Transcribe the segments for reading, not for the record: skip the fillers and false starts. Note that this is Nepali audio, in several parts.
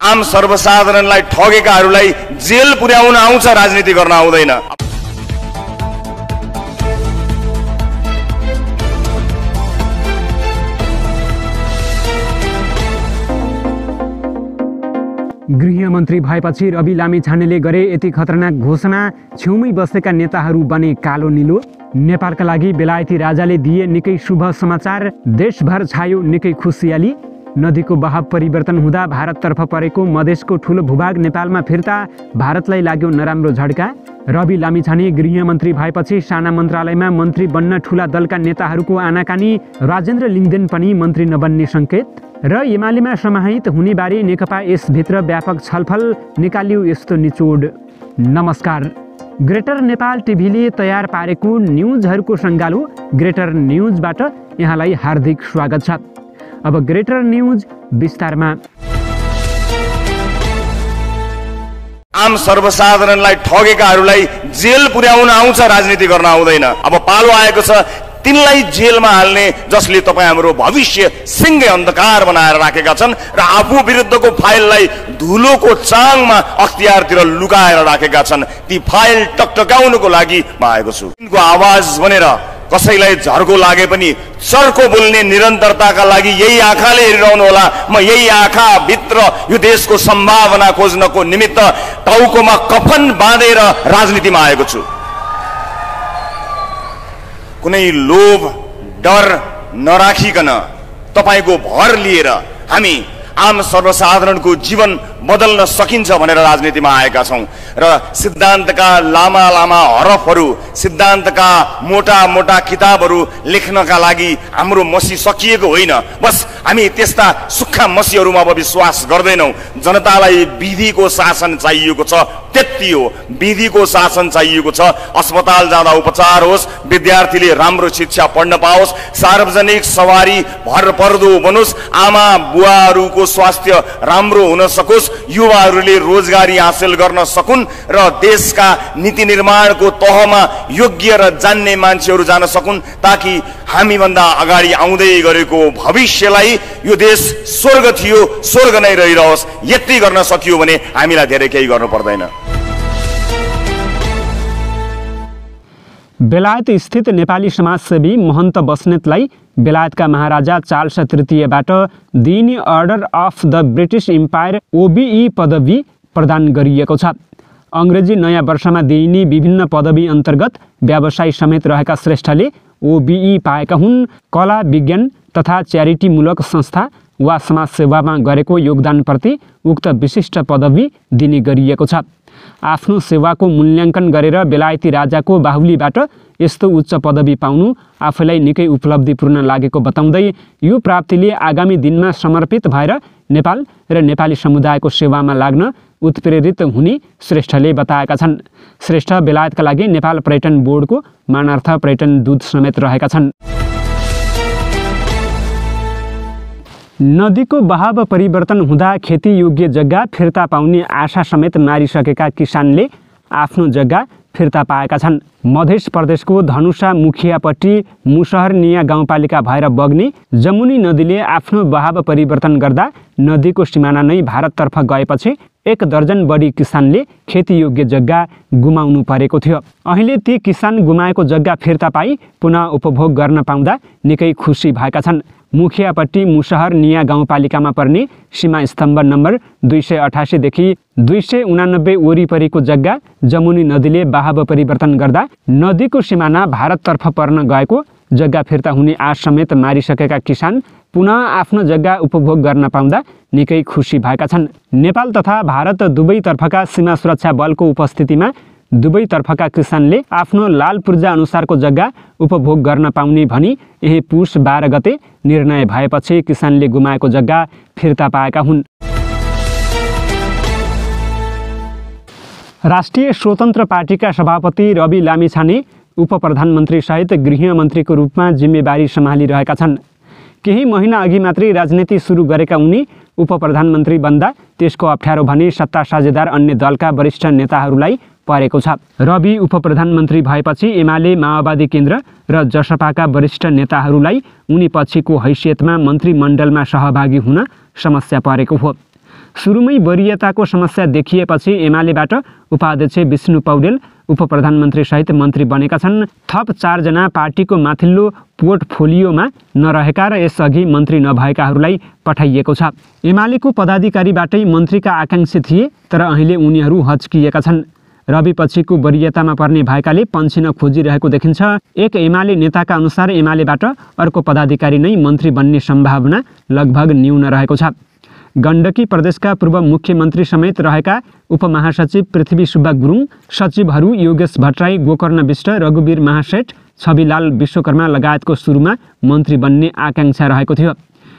आम सर्वसाधारणलाई ठगेकाहरूलाई जेल पुर्याउन आउँछ, राजनीति गर्न आउँदैन। गृहमन्त्री भएपछि रवि लामिछानेले गरे यति खतरनाक घोषणा, छेउमै बसेका नेताहरू बने कालो निलो। नेपालका लागि बेलायती राजाले दिए निकै शुभ समाचार, देशभर छायो निकै खुसियाली। नदीको बहाव परिवर्तन हुँदा भारततर्फ परेको मधेसको ठुलो भूभाग नेपालमा फिर्ता, भारतलाई लाग्यो नराम्रो झड्का। रवि लामिछाने गृहमन्त्री भएपछि साना मन्त्रालयमा मन्त्री बन्न ठुला दलका नेताहरूको आनाकानी, राजेन्द्र लिङ्गदेन पनि मन्त्री नबन्ने सङ्केत। र एमालेमा समाहित हुनेबारे नेकपा यसभित्र व्यापक छलफल, निकालियो यस्तो निचोड। नमस्कार, ग्रेटर नेपाल टिभीले तयार पारेको न्युजहरूको सङ्गालो ग्रेटर न्युजबाट यहाँलाई हार्दिक स्वागत छ। अब ग्रेटर न्युज विस्तारमा। आम सर्वसाधारणलाई ठगेकाहरूलाई जेल पुर्याउन आउँछ, राजनीति गर्न आउँदैन। अब पालो आएको छ तिनलाई जेलमा हाल्ने, जसले तपाईँ हाम्रो भविष्य सिङ्गै अन्धकार बनाएर राखेका छन् र आफू विरुद्धको फाइललाई धुलोको चाङमा अख्तियारतिर लुकाएर राखेका छन्। ती फाइल टकटकाउनको लागि म आएको छु। तिनको आवाज बनेर कसैलाई झर्को लागे पनि चर्को बोल्ने निरन्तरताका लागि यही आँखाले हेरिरहनु होला। म यही आँखा भित्र यो देशको सम्भावना खोज्नको निमित्त टाउकोमा कफन बाँधेर राजनीतिमा आएको छु। कुनै लोभ डर नराखिकन तपाईको भर लिएर हामी आम सर्वसाधारणको जीवन बदल्न सकिन्छ भनेर राजनीतिमा आएका छौं र सिद्धान्तका लामा लामा हरफहरू, सिद्धान्तका मोटा मोटा किताबहरू लेख्नका लागि हाम्रो मसी सकिएको होइन। बस हामी त्यस्ता सुक्खा मसीहरूमा अब विश्वास गर्दैनौं। जनतालाई विधिको शासन चाहिएको छ, त्यति हो। विधिको शासन चाहिएको छ। अस्पताल जाँदा उपचार होस्, विद्यार्थीले राम्रो शिक्षा पढ्न पाओस्, सार्वजनिक सवारी भरपर्दो बनोस्, आमा बुवाहरूको स्वास्थ्य राम्रो हुन सकोस्, युवाहरूले रोजगारी हासिल गर्न सकुन् र देशका नीति निर्माणको तहमा योग्य र जान्ने मान्छेहरू जान सकुन्, ताकि हामीभन्दा अगाडि आउँदै गरेको भविष्यलाई यो देश स्वर्ग थियो स्वर्ग नै रहिरहोस्। यति गर्न सकियो भने हामीलाई धेरै केही गर्नु पर्दैन। बेलायत स्थित नेपाली समाजसेवी महन्त बस्नेतलाई बेलायतका महाराजा चार्ल्स तृतीयबाट दिइने order of the British empire OBE पदवी प्रदान गरिएको छ। अङ्ग्रेजी नयाँ वर्षमा दिइने विभिन्न पदवी अन्तर्गत व्यवसाय समेत रहेका श्रेष्ठले OBE पाएका हुन्। कला, विज्ञान तथा च्यारिटीमूलक संस्था वा समाजसेवामा गरेको योगदानप्रति उक्त विशिष्ट पदवी दिने गरिएको छ। आफ्नो सेवाको मूल्याङ्कन गरेर बेलायती राजाको बाहुलीबाट यस्तो उच्च पदवी पाउनु आफैलाई निकै उपलब्धिपूर्ण लागेको बताउँदै यो प्राप्तिले आगामी दिनमा समर्पित भएर नेपाल र नेपाली समुदायको सेवामा लाग्न उत्प्रेरित हुने श्रेष्ठले बताएका छन्। श्रेष्ठ बेलायतका लागि नेपाल पर्यटन बोर्डको मानार्थ पर्यटन दूत समेत रहेका छन्। नदीको बहाव परिवर्तन हुँदा खेतीयोग्य जग्गा फिर्ता पाउने आशा समेत मारिसकेका किसानले आफ्नो जग्गा फिर्ता पाएका छन्। मध्य प्रदेशको धनुषा मुखियापट्टि मुसहर निया गाउँपालिका भएर बग्ने जमुनी नदीले आफ्नो बहाव परिवर्तन गर्दा नदीको सिमाना नै भारततर्फ गएपछि 1 दर्जन बढी किसानले खेतीयोग्य जग्गा गुमाउनु परेको थियो। अहिले ती किसान गुमाएको जग्गा फिर्ता पाई पुनः उपभोग गर्न पाउँदा निकै खुसी भएका छन्। मुखियापट्टि मुसहर निया गाउँपालिकामा पर्ने सीमा स्तम्भ नम्बर 288 देखि 289 वरिपरिको जग्गा जमुनी नदीले बहाव परिवर्तन गर्दा नदीको सिमाना भारततर्फ पर्न गएको जग्गा फिर्ता हुने आश समेत मारिसकेका किसान पुनः आफ्नो जग्गा उपभोग गर्न पाउँदा निकै खुसी भएका छन्। नेपाल तथा भारत दुवैतर्फका सीमा सुरक्षा बलको उपस्थितिमा दुवैतर्फका किसानले आफ्नो लाल पूर्जा अनुसारको जग्गा उपभोग गर्न पाउने भनी यही पुष 12 गते निर्णय भएपछि किसानले गुमाएको जग्गा फिर्ता पाएका हुन्। राष्ट्रिय स्वतन्त्र पार्टीका सभापति रवि लामिछाने उपप्रधानमन्त्री सहित गृहमन्त्रीको रूपमा जिम्मेवारी सम्हालिरहेका छन्। केही महिना अघि मात्रै राजनीति सुरु गरेका उनी उपप्रधानमन्त्री बन्दा त्यसको अप्ठ्यारो भने सत्ता साझेदार अन्य दलका वरिष्ठ नेताहरूलाई परेको छ। रवि उपप्रधानमन्त्री भएपछि एमाले, माओवादी केन्द्र र जसपाका वरिष्ठ नेताहरूलाई उनी पछिको हैसियतमा मन्त्रीमण्डलमा सहभागी हुन समस्या परेको हो। सुरुमै वरियताको समस्या देखिएपछि एमालेबाट उपाध्यक्ष विष्णु पौडेल उपप्रधानमन्त्री सहित मन्त्री बनेका छन्। थप 4 जना पार्टीको माथिल्लो पोर्टफोलियोमा नरहेका र यसअघि मन्त्री नभएकाहरूलाई पठाइएको छ। एमालेको पदाधिकारीबाटै मन्त्रीका आकाङ्क्षी थिए, तर अहिले उनीहरू हच्किएका छन्। रविपछिको वरियतामा पर्ने भएकाले पन्छिन खोजिरहेको देखिन्छ। एक एमाले नेताका अनुसार एमालेबाट अर्को पदाधिकारी नै मन्त्री बन्ने सम्भावना लगभग न्यून रहेको छ। गण्डकी प्रदेशका पूर्व मुख्यमन्त्री समेत रहेका उपमहासचिव पृथ्वी सुब्बा गुरुङ, सचिवहरू योगेश भट्टराई, गोकर्ण विष्ट, रघुवीर महासेठ, छविलाल विश्वकर्मा लगायतको सुरुमा मन्त्री बन्ने आकाङ्क्षा रहेको थियो।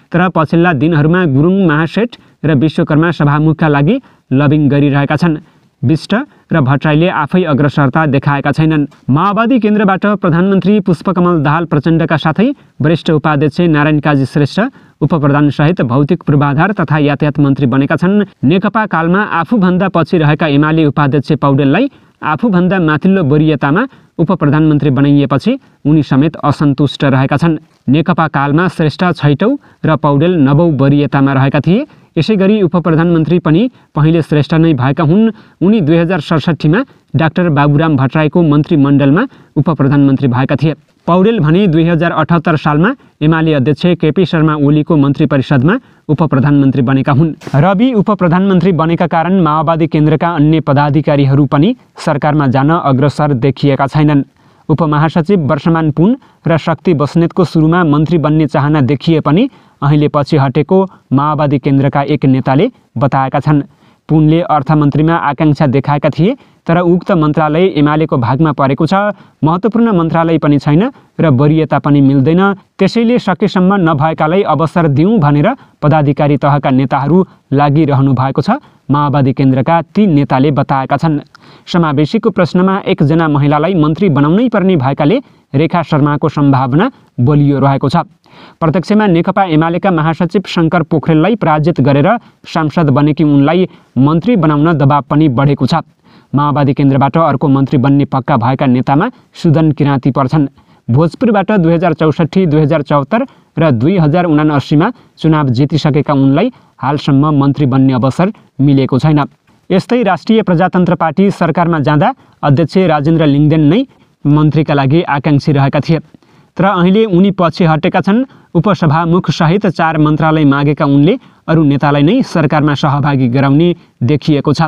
तर पछिल्ला दिनहरूमा गुरुङ, महासेठ र विश्वकर्मा सभामुखका लागि लबिङ गरिरहेका छन्। विष्ट र भट्टराईले आफै अग्रसरता देखाएका छैनन्। माओवादी केन्द्रबाट प्रधानमन्त्री पुष्पकमल दाहाल प्रचण्डका साथै वरिष्ठ उपाध्यक्ष नारायण काजी श्रेष्ठ उपप्रधानसहित भौतिक पूर्वाधार तथा यातायात मन्त्री बनेका छन्। नेकपा कालमा आफूभन्दा पछि रहेका एमाले उपाध्यक्ष पौडेललाई आफूभन्दा माथिल्लो वरियतामा उपप्रधानमन्त्री बनाइएपछि उनी समेत असन्तुष्ट रहेका छन्। नेकपा कालमा श्रेष्ठ 6औं र पौडेल 9औं वरियतामा रहेका थिए। यसैगरी उपप्रधानमन्त्री पनि पहिले श्रेष्ठ नै भएका हुन्। उनी 2067मा डाक्टर बाबुराम भट्टराईको मन्त्रीमण्डलमा उपप्रधानमन्त्री भएका थिए। पौडेल भने 2078 सालमा एमाले अध्यक्ष केपी शर्मा ओलीको मन्त्री परिषदमा उपप्रधानमन्त्री बनेका हुन्। रवि उपप्रधानमन्त्री बनेका कारण माओवादी केन्द्रका अन्य पदाधिकारीहरू पनि सरकारमा जान अग्रसर देखिएका छैनन्। उपमहासचिव वर्षमान पुन र शक्ति बस्नेतको सुरुमा मन्त्री बन्ने चाहना देखिए पनि अहिले पछि हटेको माओवादी केन्द्रका एक नेताले बताएका छन्। पुनले अर्थमन्त्रीमा आकाङ्क्षा देखाएका थिए, तर उक्त मन्त्रालय एमालेको भागमा परेको छ। महत्त्वपूर्ण मन्त्रालय पनि छैन र वरियता पनि मिल्दैन। त्यसैले सकेसम्म नभएकालाई अवसर दिउँ भनेर पदाधिकारी तहका नेताहरू लागिरहनु भएको छ, माओवादी केन्द्रका ती नेताले बताएका छन्। समावेशीको प्रश्नमा एकजना महिलालाई मन्त्री बनाउनै पर्ने भएकाले रेखा शर्माको सम्भावना बलियो रहेको छ। प्रत्यक्षमा नेकपा एमालेका महासचिव शङ्कर पोखरेललाई पराजित गरेर सांसद बनेकी उनलाई मन्त्री बनाउन दबाब पनि बढेको छ। माओवादी केन्द्रबाट अर्को मन्त्री बन्ने पक्का भएका नेतामा सुदन किराँती पर्छन्। भोजपुरबाट 2064, 2074 र 2079मा चुनाव जितिसकेका उनलाई हालसम्म मन्त्री बन्ने अवसर मिलेको छैन। यस्तै राष्ट्रिय प्रजातन्त्र पार्टी सरकारमा जाँदा अध्यक्ष राजेन्द्र लिङ्गदेन नै मन्त्रीका लागि आकाङ्क्षी रहेका थिए, तर अहिले उनी पछि हटेका छन्। उपसभामुख सहित 4 मन्त्रालय मागेका उनले अरू नेतालाई नै सरकारमा सहभागी गराउने देखिएको छ।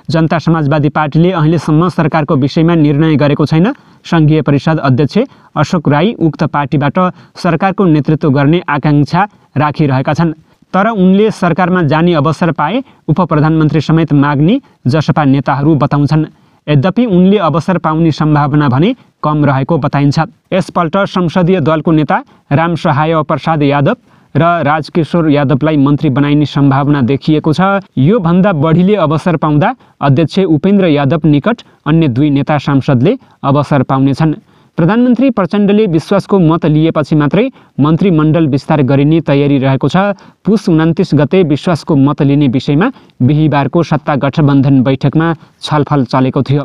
जनता समाजवादी पार्टीले अहिलेसम्म सरकारको विषयमा निर्णय गरेको छैन। सङ्घीय परिषद अध्यक्ष अशोक राई उक्त पार्टीबाट सरकारको नेतृत्व गर्ने आकाङ्क्षा राखिरहेका छन्, तर उनले सरकारमा जाने अवसर पाए उपप्रधानमन्त्री समेत माग्ने जसपा नेताहरू बताउँछन्। यद्यपि उनले अवसर पाउने सम्भावना भने कम रहेको बताइन्छ। यसपल्ट संसदीय दलको नेता राम सहाय प्रसाद यादव र राजकिशोर यादवलाई मन्त्री बनाइने सम्भावना देखिएको छ। यो भन्दा बढीले अवसर पाउँदा अध्यक्ष उपेन्द्र यादव निकट अन्य 2 नेता सांसदले अवसर पाउनेछन्। प्रधानमन्त्री प्रचण्डले विश्वासको मत लिएपछि मात्रै मन्त्रीमण्डल विस्तार गरिने तयारी रहेको छ। पुस 29 गते विश्वासको मत लिने विषयमा बिहिबारको सत्ता गठबन्धन बैठकमा छलफल चलेको थियो।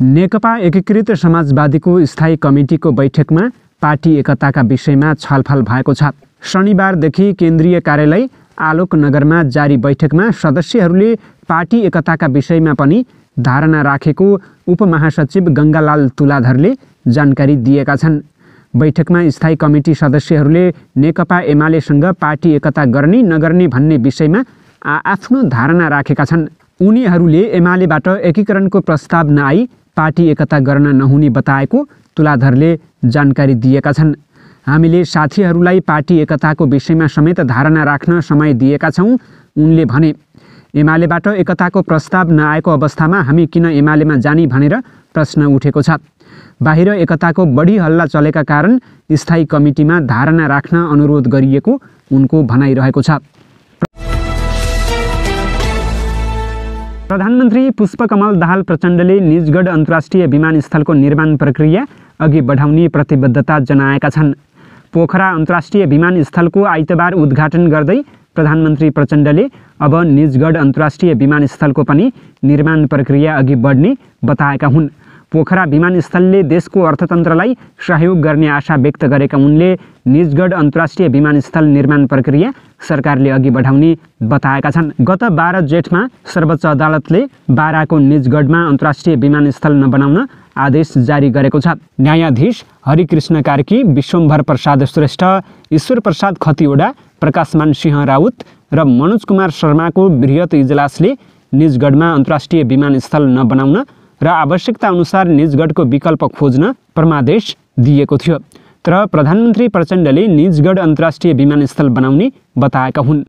नेकपा एकीकृत समाजवादीको स्थायी कमिटीको बैठकमा पार्टी एकताका विषयमा छलफल भएको छ। शनिबारदेखि केन्द्रीय कार्यालय आलोकनगरमा जारी बैठकमा सदस्यहरूले पार्टी एकताका विषयमा पनि धारणा राखेको उपमहासचिव गङ्गालाल तुलाधरले जानकारी दिएका छन्। बैठकमा स्थायी कमिटी सदस्यहरूले नेकपा एमालेसँग पार्टी एकता गर्ने नगर्ने भन्ने विषयमा आफ्नो धारणा राखेका छन्। उनीहरूले एमालेबाट एकीकरणको प्रस्ताव नआई पार्टी एकता गर्न नहुने बताएको तुलाधरले जानकारी दिएका छन्। हामीले साथीहरूलाई पार्टी एकताको विषयमा समेत धारणा राख्न समय दिएका छौँ, उनले भने। एमालेबाट एकताको प्रस्ताव नआएको अवस्थामा हामी किन एमालेमा जाने भनेर प्रश्न उठेको छ। बाहिर एकताको बढी हल्ला चलेका कारण स्थायी कमिटीमा धारणा राख्न अनुरोध गरिएको उनको भनाइरहेको छ। प्रधानमन्त्री पुष्पकमल दाहाल प्रचण्डले निजगढ अन्तर्राष्ट्रिय विमानस्थलको निर्माण प्रक्रिया अघि बढाउने प्रतिबद्धता जनाएका छन्। पोखरा अन्तर्राष्ट्रिय विमानस्थलको आइतबार उद्घाटन गर्दै प्रधानमन्त्री प्रचण्डले अब निजगढ अन्तर्राष्ट्रिय विमानस्थलको पनि निर्माण प्रक्रिया अघि बढ्ने बताएका हुन्। पोखरा विमानस्थलले देशको अर्थतन्त्रलाई सहयोग गर्ने आशा व्यक्त गरेका उनले निजगढ अन्तर्राष्ट्रिय विमानस्थल निर्माण प्रक्रिया सरकारले अघि बढाउने बताएका छन्। गत 12 जेठमा सर्वोच्च अदालतले बाराको निजगढमा अन्तर्राष्ट्रिय विमानस्थल नबनाउन आदेश जारी गरेको छ। न्यायाधीश हरिकृष्ण कार्की, विश्वम्भर प्रसाद श्रेष्ठ, ईश्वर प्रसाद खतिवडा, प्रकाशमान सिंह राउत र मनोज कुमार शर्माको बृहत इजलासले निजगढमा अन्तर्राष्ट्रिय विमानस्थल नबनाउन र आवश्यकता अनुसार निजगढको विकल्प खोज्न परमादेश दिएको थियो। तर प्रधानमन्त्री प्रचण्डले निजगढ अन्तर्राष्ट्रिय विमानस्थल बनाउने बताएका हुन्।